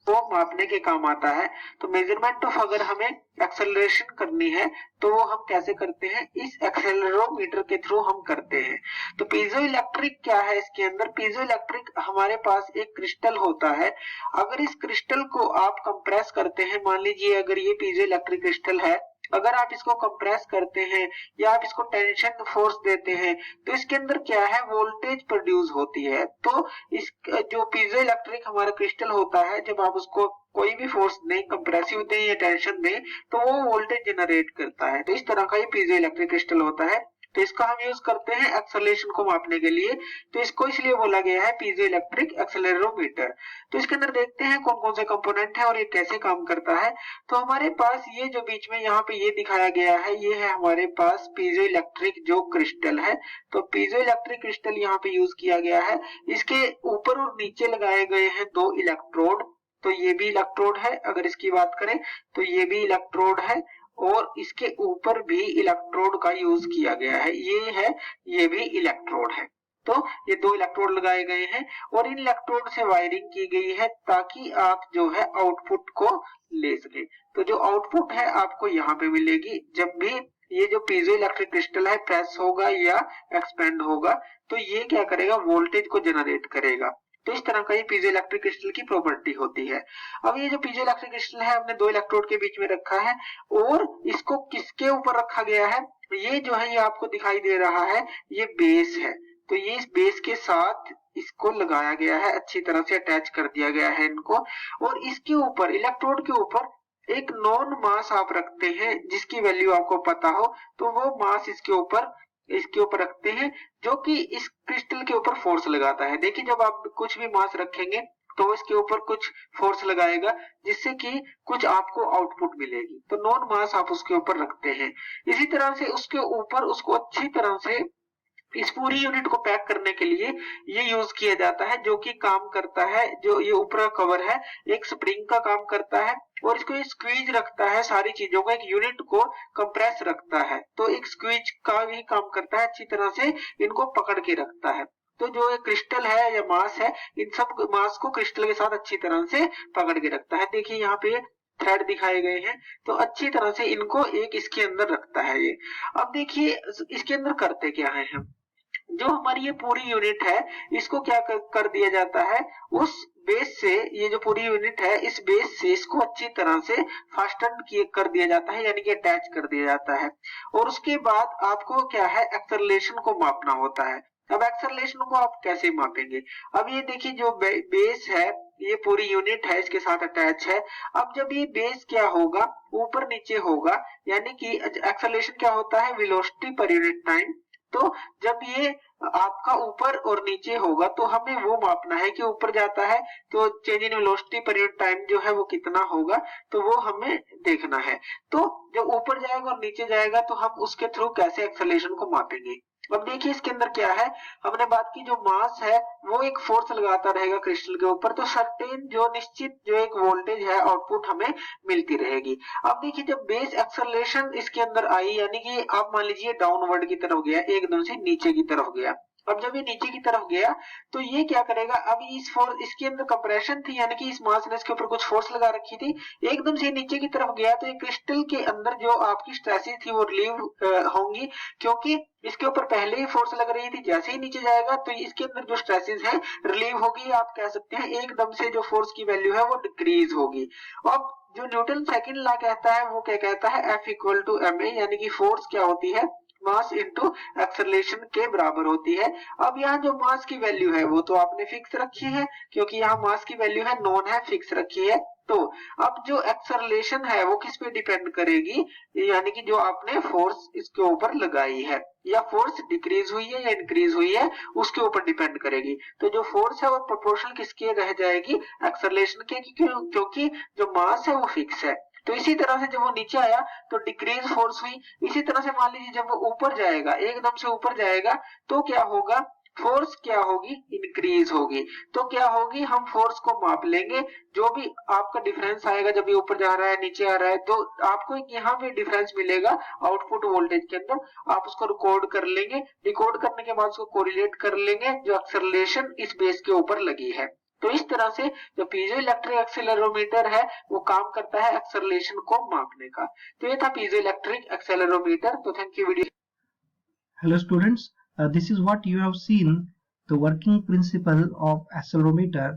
वो मापने के काम आता है। तो मेजरमेंट ऑफ अगर हमें एक्सेलरेशन करनी है तो वो हम कैसे करते हैं, इस एक्सेलरोमीटर के थ्रू हम करते हैं। तो पीजो इलेक्ट्रिक क्या है, इसके अंदर पीजो इलेक्ट्रिक हमारे पास एक क्रिस्टल होता है। अगर इस क्रिस्टल को आप कंप्रेस करते हैं, मान लीजिए अगर ये पीजो इलेक्ट्रिक क्रिस्टल है, अगर आप इसको कंप्रेस करते हैं या आप इसको टेंशन फोर्स देते हैं तो इसके अंदर क्या है, वोल्टेज प्रोड्यूस होती है। तो इस जो पीजो इलेक्ट्रिक हमारा क्रिस्टल होता है, जब आप उसको कोई भी फोर्स दें, कंप्रेसिव दें या टेंशन दें, तो वो वोल्टेज जनरेट करता है। तो इस तरह का ये पीजो इलेक्ट्रिक क्रिस्टल होता है। तो इसका हम यूज करते हैं एक्सेलरेशन को मापने के लिए। तो इसको इसलिए बोला गया है पीजो इलेक्ट्रिक एक्सेलेरोमीटर। तो इसके अंदर देखते हैं कौन कौन से कंपोनेंट है और ये कैसे काम करता है। तो हमारे पास ये जो बीच में यहाँ पे ये दिखाया गया है, ये है हमारे पास पीजो इलेक्ट्रिक जो क्रिस्टल है। तो पीजो इलेक्ट्रिक क्रिस्टल यहाँ पे यूज किया गया है। इसके ऊपर और नीचे लगाए गए हैं दो इलेक्ट्रोड। तो ये भी इलेक्ट्रोड है, अगर इसकी बात करें तो ये भी इलेक्ट्रोड है, और इसके ऊपर भी इलेक्ट्रोड का यूज किया गया है, ये है, ये भी इलेक्ट्रोड है। तो ये दो इलेक्ट्रोड लगाए गए हैं और इन इलेक्ट्रोड से वायरिंग की गई है ताकि आप जो है आउटपुट को ले सके। तो जो आउटपुट है आपको यहाँ पे मिलेगी, जब भी ये जो पीजो इलेक्ट्रिक क्रिस्टल है प्रेस होगा या एक्सपेंड होगा तो ये क्या करेगा, वोल्टेज को जनरेट करेगा। तो इस तरह का ये पीजो इलेक्ट्रिक क्रिस्टल की प्रॉपर्टी होती है। अब ये जो पीजो इलेक्ट्रिक क्रिस्टल है हमने दो इलेक्ट्रोड के बीच में रखा है, और इसको किसके ऊपर रखा गया है, ये जो है ये आपको दिखाई दे रहा है, ये बेस है। तो ये इस बेस के साथ इसको लगाया गया है, अच्छी तरह से अटैच कर दिया गया है इनको, और इसके ऊपर इलेक्ट्रोड के ऊपर एक नॉन मास आप रखते हैं जिसकी वैल्यू आपको पता हो, तो वो मास इसके ऊपर रखते हैं जो कि इस क्रिस्टल के ऊपर फोर्स लगाता है। देखिए जब आप कुछ भी मास रखेंगे तो इसके ऊपर कुछ फोर्स लगाएगा जिससे कि कुछ आपको आउटपुट मिलेगी। तो नॉन मास आप उसके ऊपर रखते हैं। इसी तरह से उसके ऊपर उसको अच्छी तरह से इस पूरी यूनिट को पैक करने के लिए ये यूज किया जाता है, जो कि काम करता है, जो ये ऊपर कवर है एक स्प्रिंग का काम करता है, और इसको ये स्क्वीज रखता है, सारी चीजों को, एक यूनिट को कंप्रेस रखता है। तो एक स्क्वीज का भी काम करता है, अच्छी तरह से इनको पकड़ के रखता है। तो जो ये क्रिस्टल है या मास है, इन सब मास को क्रिस्टल के साथ अच्छी तरह से पकड़ के रखता है। देखिए यहाँ पे थ्रेड दिखाए गए हैं, तो अच्छी तरह से इनको एक इसके अंदर रखता है ये। अब देखिए इसके अंदर करते क्या है हम, जो हमारी ये पूरी यूनिट है इसको क्या कर दिया जाता है, उस बेस से, ये जो पूरी यूनिट है इस बेस से इसको अच्छी तरह से फास्टन कर दिया जाता है, यानी कि अटैच कर दिया जाता है। और उसके बाद आपको क्या है, एक्सेलरेशन को मापना होता है। अब एक्सेलरेशन को आप कैसे मापेंगे, अब ये देखिए जो बेस है, ये पूरी यूनिट है इसके साथ अटैच है। अब जब ये बेस क्या होगा, ऊपर नीचे होगा, यानी कि एक्सेलरेशन क्या होता है, वेलोसिटी पर यूनिट टाइम। तो जब ये आपका ऊपर और नीचे होगा तो हमें वो मापना है कि ऊपर जाता है तो change in velocity per unit time जो है वो कितना होगा, तो वो हमें देखना है। तो जब ऊपर जाएगा और नीचे जाएगा तो हम उसके थ्रू कैसे एक्सेलरेशन को मापेंगे। अब देखिए इसके अंदर क्या है, हमने बात की जो मास है वो एक फोर्स लगाता रहेगा क्रिस्टल के ऊपर, तो सर्टेन जो निश्चित जो एक वोल्टेज है आउटपुट हमें मिलती रहेगी। अब देखिए जब बेस एक्सेलरेशन इसके अंदर आई, यानी कि आप मान लीजिए डाउनवर्ड की तरफ गया, एकदम से नीचे की तरफ गया। अब जब ये नीचे की तरफ गया तो ये क्या करेगा, अब इस फोर्स, इसके अंदर कंप्रेशन थी, यानी कि इस मास ने इसके ऊपर कुछ फोर्स लगा रखी थी, एकदम से नीचे की तरफ गया तो ये क्रिस्टल के अंदर जो आपकी स्ट्रेसेस थी वो रिलीव होंगी, क्योंकि इसके ऊपर पहले ही फोर्स लग रही थी। जैसे ही नीचे जाएगा तो इसके अंदर जो स्ट्रेसेस है रिलीव होगी, आप कह सकते हैं एकदम से जो फोर्स की वैल्यू है वो डिक्रीज होगी। अब जो न्यूटन सेकंड लॉ कहता है वो क्या कहता है, F इक्वल टू ma, यानी कि फोर्स क्या होती है, मास इनटू एक्सेलरेशन के बराबर होती है। अब यहाँ जो मास की वैल्यू है वो तो आपने फिक्स रखी है, क्योंकि यहाँ मास की वैल्यू है, नॉन है, फिक्स रखी है। तो अब जो एक्सेलरेशन है वो किस पे डिपेंड करेगी, यानी कि जो आपने फोर्स इसके ऊपर लगाई है, या फोर्स डिक्रीज हुई है या इंक्रीज हुई है, उसके ऊपर डिपेंड करेगी। तो जो फोर्स है वो प्रोपोर्शनल किसके रह जाएगी, एक्सेलरेशन के, क्योंकि जो मास है वो फिक्स है। तो इसी तरह से जब वो नीचे आया तो डिक्रीज फोर्स हुई। इसी तरह से मान लीजिए जब वो ऊपर जाएगा, एकदम से ऊपर जाएगा, तो क्या होगा, फोर्स क्या होगी, इंक्रीज होगी। तो क्या होगी, हम फोर्स को माप लेंगे, जो भी आपका डिफरेंस आएगा जब ये ऊपर जा रहा है नीचे आ रहा है, तो आपको यहाँ पे डिफरेंस मिलेगा आउटपुट वोल्टेज के अंदर, आप उसको रिकॉर्ड कर लेंगे। रिकॉर्ड करने के बाद उसको कोरिलेट कर लेंगे जो एक्सेलरेशन इस बेस के ऊपर लगी है। तो इस तरह से जो पीजो इलेक्ट्रिक एक्सेलेरोमीटर है वो काम करता है एक्सेलरेशन को मापने का। तो ये था पीजो इलेक्ट्रिक एक्सेलेरोमीटर। तो thank you video. Hello students, this is what you have seen the working principle of accelerometer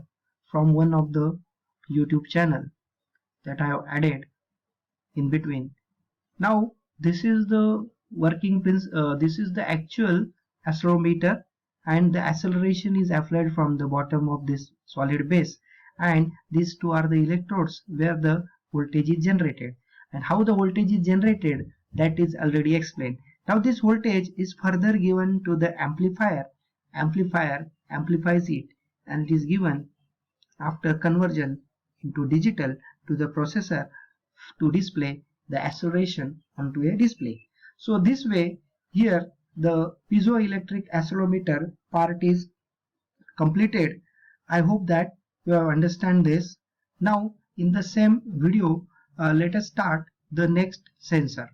from one of the YouTube channel that I have added in between. Now this is the this is the actual accelerometer, and the acceleration is applied from the bottom of this solid base, and these two are the electrodes where the voltage is generated, and how the voltage is generated, that is already explained. Now this voltage is further given to the amplifier amplifies it, and it is given after conversion into digital to the processor to display the acceleration onto a display. So this way, here the piezoelectric accelerometer part is completed. I hope that you have understand this. Now in the same video, let us start the next sensor.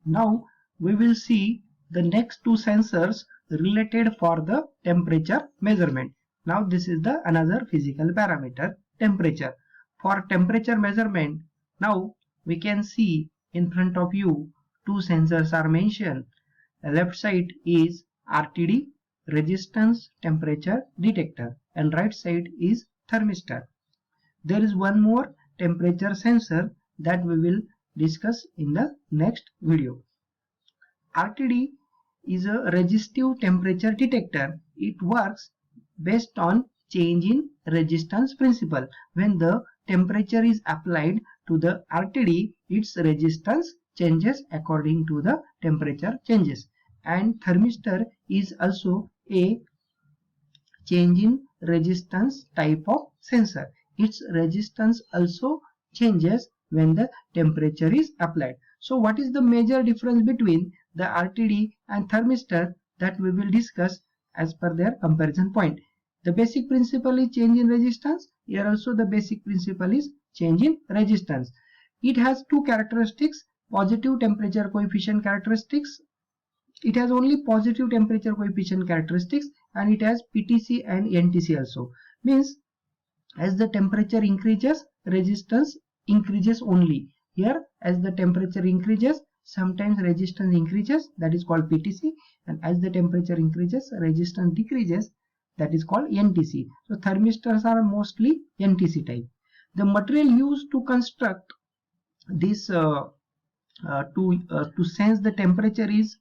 Now we will see the next two sensors related for the temperature measurement. Now this is the another physical parameter, temperature. For temperature measurement, now we can see in front of you two sensors are mentioned. The left side is RTD, resistance temperature detector, and right side is thermistor. There is one more temperature sensor that we will discuss in the next video. RTD is a resistive temperature detector. It works based on change in resistance principle. When the temperature is applied to the RTD, its resistance changes according to the temperature changes. And thermistor is also a change in resistance type of sensor. Its resistance also changes when the temperature is applied. So what is the major difference between the RTD and thermistor, that we will discuss as per their comparison point. The basic principle is change in resistance. Here also the basic principle is change in resistance. It has two characteristics, positive temperature coefficient characteristics. It has only positive temperature coefficient characteristics, and it has PTC and NTC also. Means as the temperature increases, resistance increases only. Here as the temperature increases, sometimes resistance increases, that is called PTC, and as the temperature increases, resistance decreases, that is called NTC. So thermistors are mostly NTC type. The material used to construct this to sense the temperature is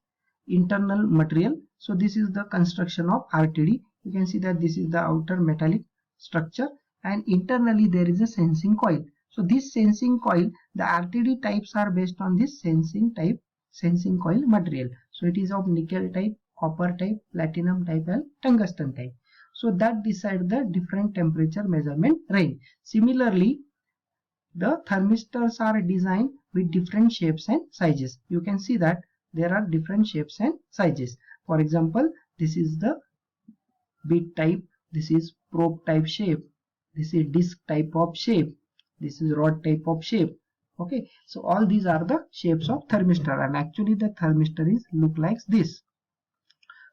internal material. So this is the construction of RTD. You can see that this is the outer metallic structure, and internally there is a sensing coil. So this sensing coil, the RTD types are based on this sensing coil material. So it is of nickel type, copper type, platinum type, and tungsten type. So that decide the different temperature measurement range. Similarly, the thermistors are designed with different shapes and sizes. You can see that there are different shapes and sizes. For example, this is the bead type, this is probe type shape, this is disc type of shape, this is rod type of shape. Okay, so all these are the shapes of thermistor, and actually the thermistor is look like this.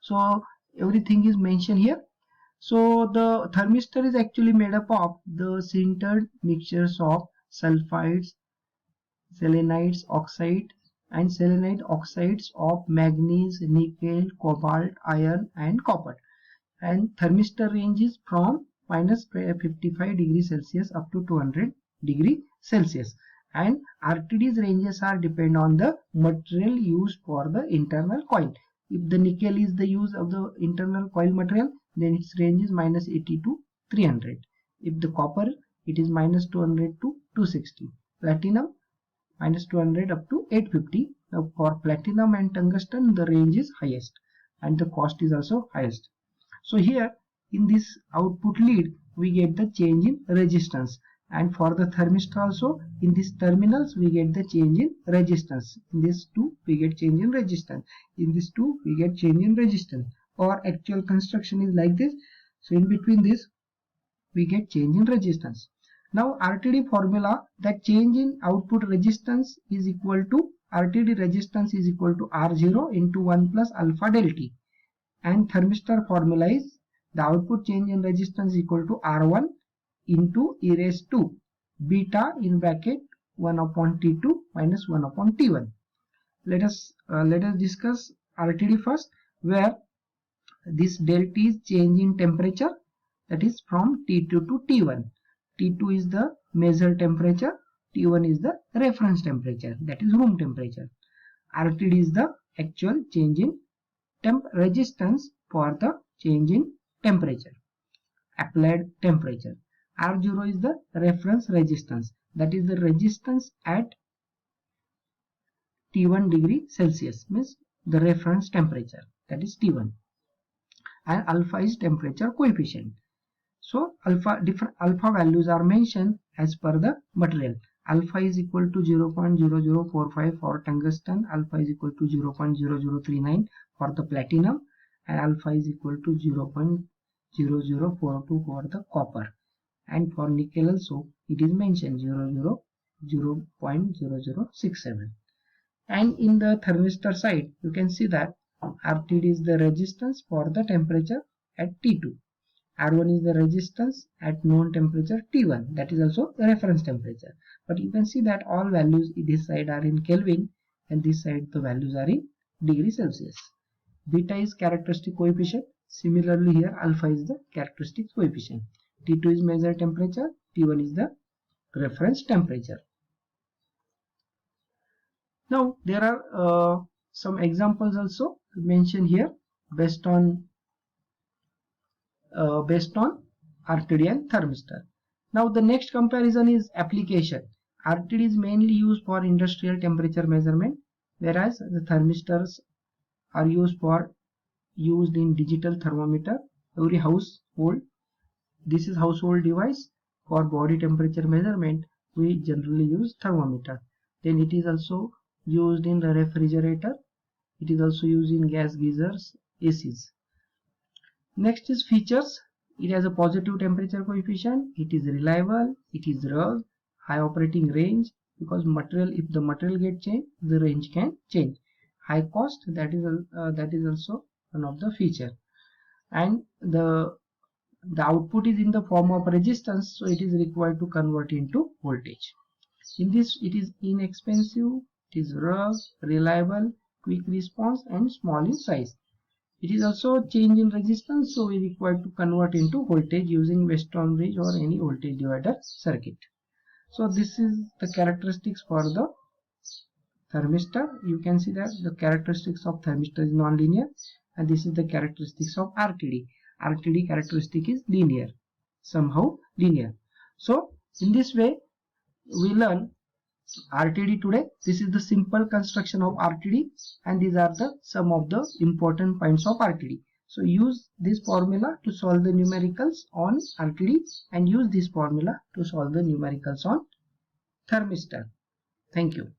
So everything is mentioned here. So the thermistor is actually made up of the sintered mixtures of sulfides, selenides, oxide, and selenide oxides of manganese, nickel, cobalt, iron, and copper. And thermistor range is from minus 55 degrees Celsius up to 200 degree Celsius. And RTD's ranges are depend on the material used for the internal coil. If the nickel is the use of the internal coil material, then its range is minus 80 to 300. If the copper, it is minus 200 to 260. Platinum, minus 200 up to 850. Now for platinum and tungsten, the range is highest and the cost is also highest. So here in this output lead, we get the change in resistance, and for the thermistor also, in these terminals we get the change in resistance. In this two we get change in resistance, in this two we get change in resistance. Our actual construction is like this. So in between this we get change in resistance. Now RTD formula, that change in output resistance is equal to RTD resistance is equal to R0 into 1 plus alpha del T, and thermistor formula is the output change in resistance is equal to R1 into e raised to beta in bracket 1 upon T2 minus 1 upon T1. Let us discuss RTD first, where this del T is change in temperature, that is from T2 to T1. T2 is the measured temperature, T1 is the reference temperature, that is room temperature. RTD is the actual change in resistance for the change in temperature, applied temperature. R0 is the reference resistance, that is the resistance at T1 degree Celsius, means the reference temperature, that is T1. And alpha is temperature coefficient. So different alpha values are mentioned as per the material. Alpha is equal to 0.0045 for tungsten, alpha is equal to 0.0039 for the platinum, and alpha is equal to 0.0042 for the copper. And for nickel also it is mentioned 0.0067. And in the thermistor side you can see that RTD is the resistance for the temperature at T2. R1 is the resistance at known temperature T1, that is also the reference temperature. But you can see that all values in this side are in Kelvin and this side the values are in degree Celsius. Beta is characteristic coefficient. Similarly here alpha is the characteristic coefficient. T2 is measured temperature, T1 is the reference temperature. Now there are some examples also mentioned here based on RTD and thermistor. Now the next comparison is application. RTD is mainly used for industrial temperature measurement, whereas the thermistors are used in digital thermometer. Every household, this is household device for body temperature measurement. We generally use thermometer. Then it is also used in the refrigerator. It is also used in gas geysers, ACs. Next is features. It has a positive temperature coefficient. It is reliable. It is rugged. High operating range, because if the material get changed, the range can change. High cost, that is also one of the feature. And the output is in the form of resistance, so it is required to convert into voltage. In this, it is inexpensive. It is rugged, reliable, quick response, and small in size. It is also change in resistance, so we require to convert into voltage using Weston bridge or any voltage divider circuit. So this is the characteristics for the thermistor. You can see that the characteristics of thermistor is non-linear, and this is the characteristics of RTD. RTD characteristic is linear, somehow linear. So in this way we learn RTD today. This is the simple construction of RTD, and these are some of the important points of RTD. So use this formula to solve the numericals on RTD, and use this formula to solve the numericals on thermistor. Thank you.